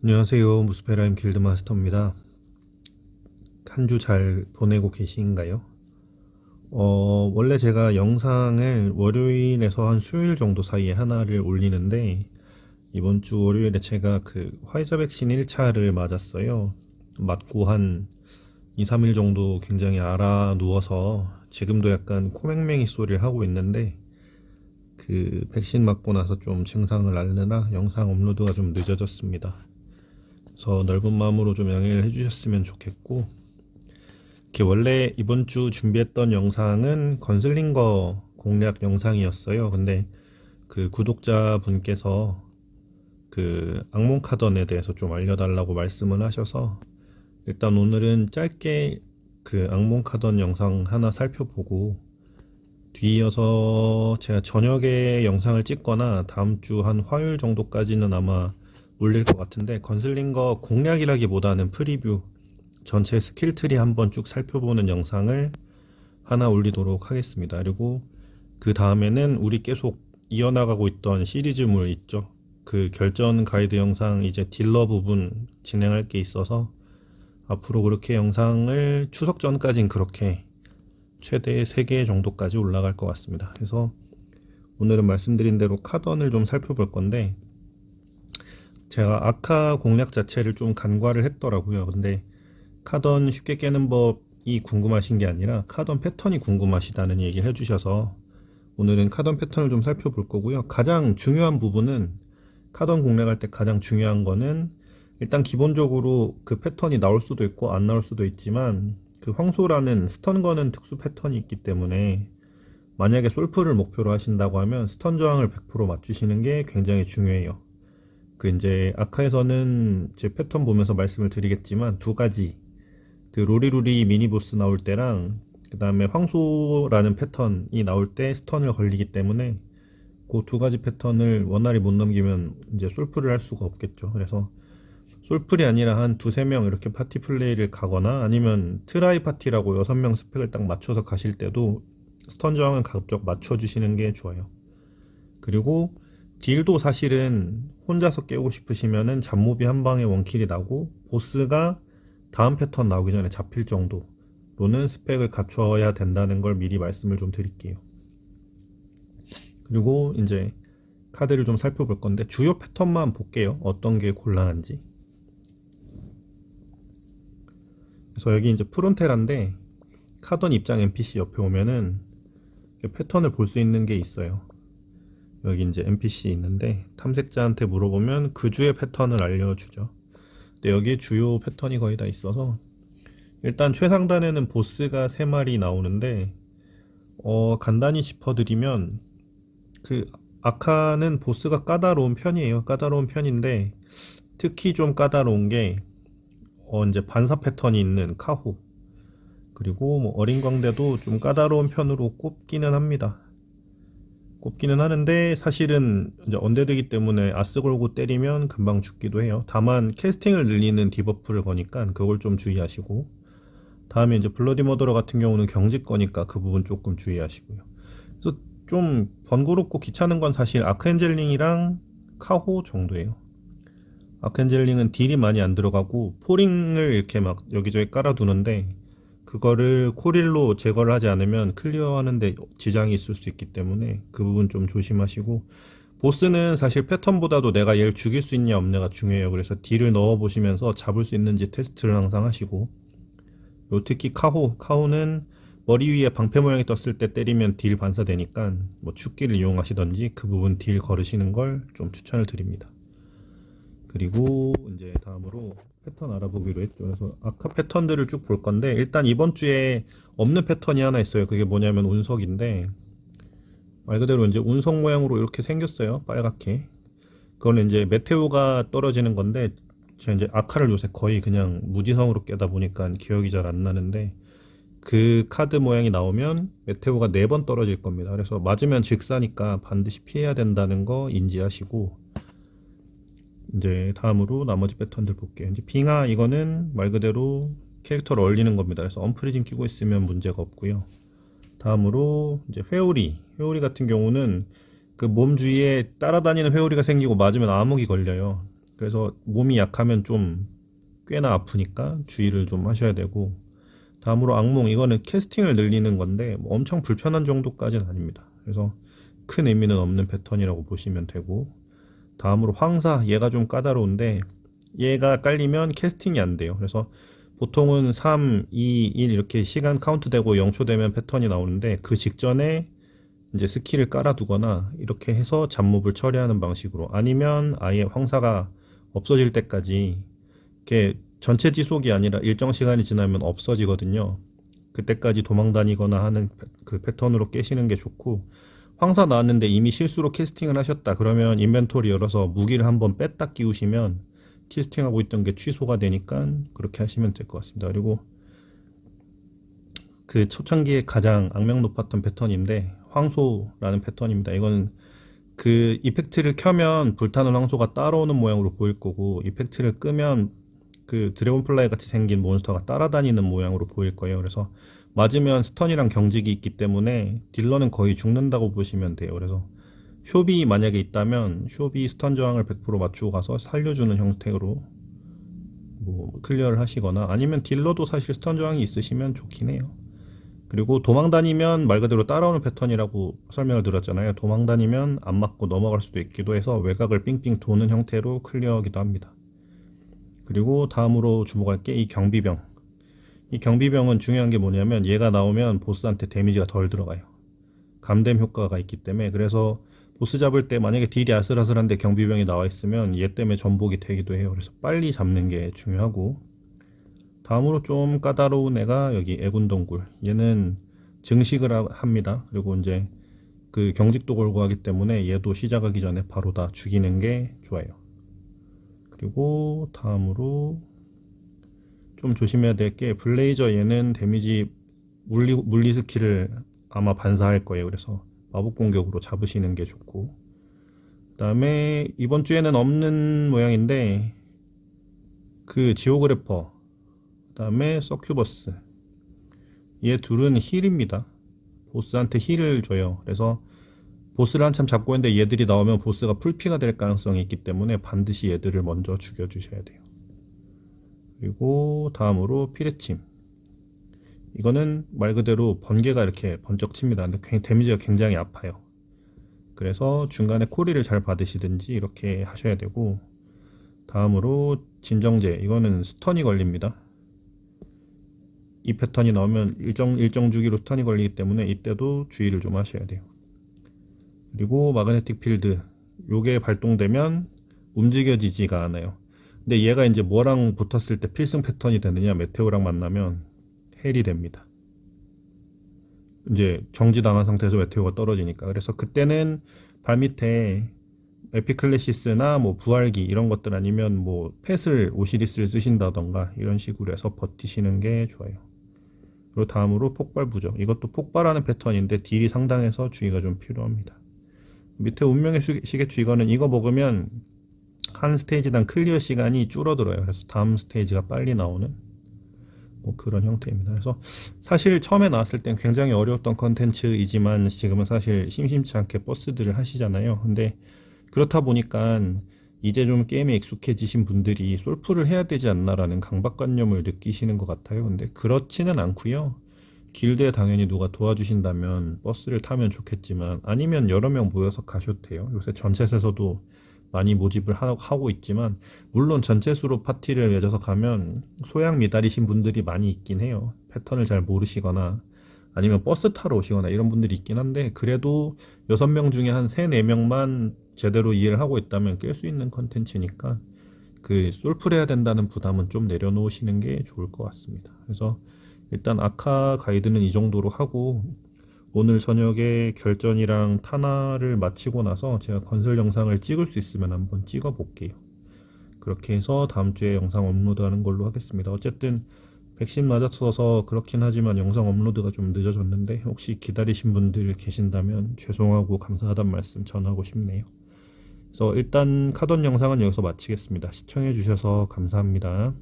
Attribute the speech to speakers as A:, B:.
A: 안녕하세요. 무스페라임 길드마스터입니다. 한 주 잘 보내고 계신가요? 원래 제가 영상을 월요일에서 한 수요일 정도 사이에 하나를 올리는데 이번 주 월요일에 제가 그 화이자 백신 1차를 맞았어요. 맞고 한 2, 3일 정도 굉장히 알아 누워서 지금도 약간 코맹맹이 소리를 하고 있는데 그 백신 맞고 나서 좀 증상을 앓느라 영상 업로드가 좀 늦어졌습니다. 그래서 넓은 마음으로 좀 양해를 해주셨으면 좋겠고, 이렇게 원래 이번 주 준비했던 영상은 건슬링거 공략 영상이었어요. 근데 그 구독자분께서 그 악몽카던에 대해서 좀 알려달라고 말씀을 하셔서 일단 오늘은 짧게 그 악몽카던 영상 하나 살펴보고 뒤이어서 제가 저녁에 영상을 찍거나 다음 주 한 화요일 정도까지는 아마 올릴 것 같은데, 건슬링거 공략이라기보다는 프리뷰 전체 스킬트리 한번 쭉 살펴보는 영상을 하나 올리도록 하겠습니다. 그리고 그 다음에는 우리 계속 이어나가고 있던 시리즈물 있죠. 그 결전 가이드 영상 이제 딜러 부분 진행할 게 있어서 앞으로 그렇게 영상을 추석 전까진 그렇게 최대 3개 정도까지 올라갈 것 같습니다. 그래서 오늘은 말씀드린 대로 카던을 좀 살펴볼 건데, 제가 아카 공략 자체를 좀 간과를 했더라고요. 근데 카던 쉽게 깨는 법이 궁금하신 게 아니라 카던 패턴이 궁금하시다는 얘기를 해주셔서 오늘은 카던 패턴을 좀 살펴볼 거고요. 가장 중요한 부분은, 카던 공략할 때 가장 중요한 거는 일단 기본적으로 그 패턴이 나올 수도 있고 안 나올 수도 있지만, 그 황소라는 스턴 거는 특수 패턴이 있기 때문에 만약에 솔프를 목표로 하신다고 하면 스턴 저항을 100% 맞추시는 게 굉장히 중요해요. 그 이제 아카에서는 제 패턴 보면서 말씀을 드리겠지만 두 가지, 그 로리루리 미니보스 나올 때랑 그 다음에 황소라는 패턴이 나올 때 스턴을 걸리기 때문에 그 두 가지 패턴을 원활히 못 넘기면 이제 솔플을 할 수가 없겠죠. 그래서 솔플이 아니라 한 두세 명 이렇게 파티 플레이를 가거나 아니면 트라이 파티라고 6명 스펙을 딱 맞춰서 가실 때도 스턴 저항은 가급적 맞춰주시는 게 좋아요. 그리고 딜도 사실은 혼자서 깨고 싶으시면은 잡몹이 한 방에 원킬이 나고 보스가 다음 패턴 나오기 전에 잡힐 정도로는 스펙을 갖춰야 된다는 걸 미리 말씀을 좀 드릴게요. 그리고 이제 카드를 좀 살펴볼 건데 주요 패턴만 볼게요. 어떤 게 곤란한지. 그래서 여기 이제 프론테라인데 카던 입장 NPC 옆에 오면은 패턴을 볼 수 있는 게 있어요. 여기 이제 NPC 있는데 탐색자한테 물어보면 그 주의 패턴을 알려주죠. 근데 여기에 주요 패턴이 거의 다 있어서 일단 최상단에는 보스가 3마리 나오는데 간단히 짚어드리면 그 아카는 보스가 까다로운 편이에요. 까다로운 편인데 특히 좀 까다로운 게 이제 반사 패턴이 있는 카호, 그리고 뭐 어린 광대도 좀 까다로운 편으로 꼽기는 합니다. 꼽기는 하는데 사실은 이제 언데드이기 때문에 아스 걸고 때리면 금방 죽기도 해요. 다만 캐스팅을 늘리는 디버프를 거니까 그걸 좀 주의하시고, 다음에 이제 블러디 머더러 같은 경우는 경직 거니까 그 부분 조금 주의하시고요. 그래서 좀 번거롭고 귀찮은 건 사실 아크엔젤링이랑 카호 정도예요. 아크엔젤링은 딜이 많이 안 들어가고 포링을 이렇게 막 여기저기 깔아두는데 그거를 코릴로 제거를 하지 않으면 클리어하는데 지장이 있을 수 있기 때문에 그 부분 좀 조심하시고, 보스는 사실 패턴보다도 내가 얘를 죽일 수 있냐 없냐가 중요해요. 그래서 딜을 넣어보시면서 잡을 수 있는지 테스트를 항상 하시고, 특히 카호는 머리 위에 방패 모양이 떴을 때 때리면 딜 반사되니까 뭐 축기를 이용하시던지 그 부분 딜 걸으시는 걸 좀 추천을 드립니다. 그리고 이제 다음으로 패턴 알아보기로 했죠. 그래서 아카 패턴들을 쭉 볼 건데 일단 이번 주에 없는 패턴이 하나 있어요. 그게 뭐냐면 운석인데, 말 그대로 이제 운석 모양으로 이렇게 생겼어요. 빨갛게. 그거는 이제 메테오가 떨어지는 건데 제가 이제 아카를 요새 거의 그냥 무지성으로 깨다 보니까 기억이 잘 안 나는데, 그 카드 모양이 나오면 메테오가 4번 떨어질 겁니다. 그래서 맞으면 즉사니까 반드시 피해야 된다는 거 인지하시고, 이제 다음으로 나머지 패턴들 볼게요. 이제 빙하, 이거는 말 그대로 캐릭터를 얼리는 겁니다. 그래서 언프리즘 끼고 있으면 문제가 없고요. 다음으로 이제 회오리 같은 경우는 그 몸 주위에 따라다니는 회오리가 생기고 맞으면 암흑이 걸려요. 그래서 몸이 약하면 좀 꽤나 아프니까 주의를 좀 하셔야 되고, 다음으로 악몽, 이거는 캐스팅을 늘리는 건데 뭐 엄청 불편한 정도까지는 아닙니다. 그래서 큰 의미는 없는 패턴이라고 보시면 되고, 다음으로 황사, 얘가 좀 까다로운데 얘가 깔리면 캐스팅이 안 돼요. 그래서 보통은 3, 2, 1 이렇게 시간 카운트 되고 0초 되면 패턴이 나오는데, 그 직전에 이제 스킬을 깔아두거나 이렇게 해서 잡몹을 처리하는 방식으로, 아니면 아예 황사가 없어질 때까지, 이렇게 전체 지속이 아니라 일정 시간이 지나면 없어지거든요. 그때까지 도망다니거나 하는 그 패턴으로 깨시는 게 좋고, 황사 나왔는데 이미 실수로 캐스팅을 하셨다 그러면 인벤토리 열어서 무기를 한번 뺐다 끼우시면 캐스팅하고 있던 게 취소가 되니까 그렇게 하시면 될 것 같습니다. 그리고 그 초창기에 가장 악명 높았던 패턴인데 황소라는 패턴입니다. 이거는 그 이펙트를 켜면 불타는 황소가 따라오는 모양으로 보일 거고, 이펙트를 끄면 그 드래곤플라이 같이 생긴 몬스터가 따라다니는 모양으로 보일 거예요. 그래서 맞으면 스턴이랑 경직이 있기 때문에 딜러는 거의 죽는다고 보시면 돼요. 그래서 쇼비 만약에 있다면 쇼비 스턴 저항을 100% 맞추고 가서 살려주는 형태로 뭐 클리어를 하시거나, 아니면 딜러도 사실 스턴 저항이 있으시면 좋긴 해요. 그리고 도망다니면 말 그대로 따라오는 패턴이라고 설명을 드렸잖아요. 도망다니면 안 맞고 넘어갈 수도 있기도 해서 외곽을 삥삥 도는 형태로 클리어하기도 합니다. 그리고 다음으로 주목할 게 이 경비병. 이 경비병은 중요한 게 뭐냐면 얘가 나오면 보스한테 데미지가 덜 들어가요. 감댐 효과가 있기 때문에. 그래서 보스 잡을 때 만약에 딜이 아슬아슬한데 경비병이 나와 있으면 얘 때문에 전복이 되기도 해요. 그래서 빨리 잡는 게 중요하고, 다음으로 좀 까다로운 애가 여기 애군동굴. 얘는 증식을 합니다. 그리고 이제 그 경직도 걸고 하기 때문에 얘도 시작하기 전에 바로 다 죽이는 게 좋아요. 그리고 다음으로 좀 조심해야 될 게, 블레이저 얘는 데미지 물리 스킬을 아마 반사할 거예요. 그래서 마법 공격으로 잡으시는 게 좋고, 그 다음에 이번 주에는 없는 모양인데 그 지오그래퍼, 그 다음에 서큐버스, 얘 둘은 힐입니다. 보스한테 힐을 줘요. 그래서 보스를 한참 잡고 있는데 얘들이 나오면 보스가 풀피가 될 가능성이 있기 때문에 반드시 얘들을 먼저 죽여주셔야 돼요. 그리고 다음으로 피레침. 이거는 말 그대로 번개가 이렇게 번쩍 칩니다. 근데 데미지가 굉장히 아파요. 그래서 중간에 코리를 잘 받으시든지 이렇게 하셔야 되고, 다음으로 진정제. 이거는 스턴이 걸립니다. 이 패턴이 나오면 일정 주기로 스턴이 걸리기 때문에 이때도 주의를 좀 하셔야 돼요. 그리고 마그네틱 필드, 요게 발동되면 움직여지지가 않아요. 근데 얘가 이제 뭐랑 붙었을 때 필승 패턴이 되느냐, 메테오랑 만나면 헬이 됩니다. 이제 정지당한 상태에서 메테오가 떨어지니까. 그래서 그때는 발밑에 에피클래시스나 뭐 부활기 이런 것들, 아니면 뭐 펫을 오시리스를 쓰신다던가 이런 식으로 해서 버티시는 게 좋아요. 그리고 다음으로 폭발 부적. 이것도 폭발하는 패턴인데 딜이 상당해서 주의가 좀 필요합니다. 밑에 운명의 시계추, 이거는 이거 먹으면 한 스테이지당 클리어 시간이 줄어들어요. 그래서 다음 스테이지가 빨리 나오는 뭐 그런 형태입니다. 그래서 사실 처음에 나왔을 땐 굉장히 어려웠던 컨텐츠이지만 지금은 사실 심심치 않게 버스들을 하시잖아요. 근데 그렇다 보니까 이제 좀 게임에 익숙해지신 분들이 솔프를 해야 되지 않나라는 강박관념을 느끼시는 것 같아요. 근데 그렇지는 않고요. 길드에 당연히 누가 도와주신다면 버스를 타면 좋겠지만, 아니면 여러 명 모여서 가셔도 돼요. 요새 전챗에서도 많이 모집을 하고 있지만, 물론 전체수로 파티를 맺어서 가면 소양 미달이신 분들이 많이 있긴 해요. 패턴을 잘 모르시거나 아니면 버스 타러 오시거나 이런 분들이 있긴 한데, 그래도 6명 중에 한 3, 4명만 제대로 이해를 하고 있다면 깰 수 있는 컨텐츠니까 그 솔플 해야 된다는 부담은 좀 내려놓으시는 게 좋을 것 같습니다. 그래서 일단 아카 가이드는 이 정도로 하고, 오늘 저녁에 결전이랑 타나를 마치고 나서 제가 건설 영상을 찍을 수 있으면 한번 찍어 볼게요. 그렇게 해서 다음 주에 영상 업로드하는 걸로 하겠습니다. 어쨌든 백신 맞았어서 그렇긴 하지만 영상 업로드가 좀 늦어졌는데, 혹시 기다리신 분들 계신다면 죄송하고 감사하다는 말씀 전하고 싶네요. 그래서 일단 카던 영상은 여기서 마치겠습니다. 시청해 주셔서 감사합니다.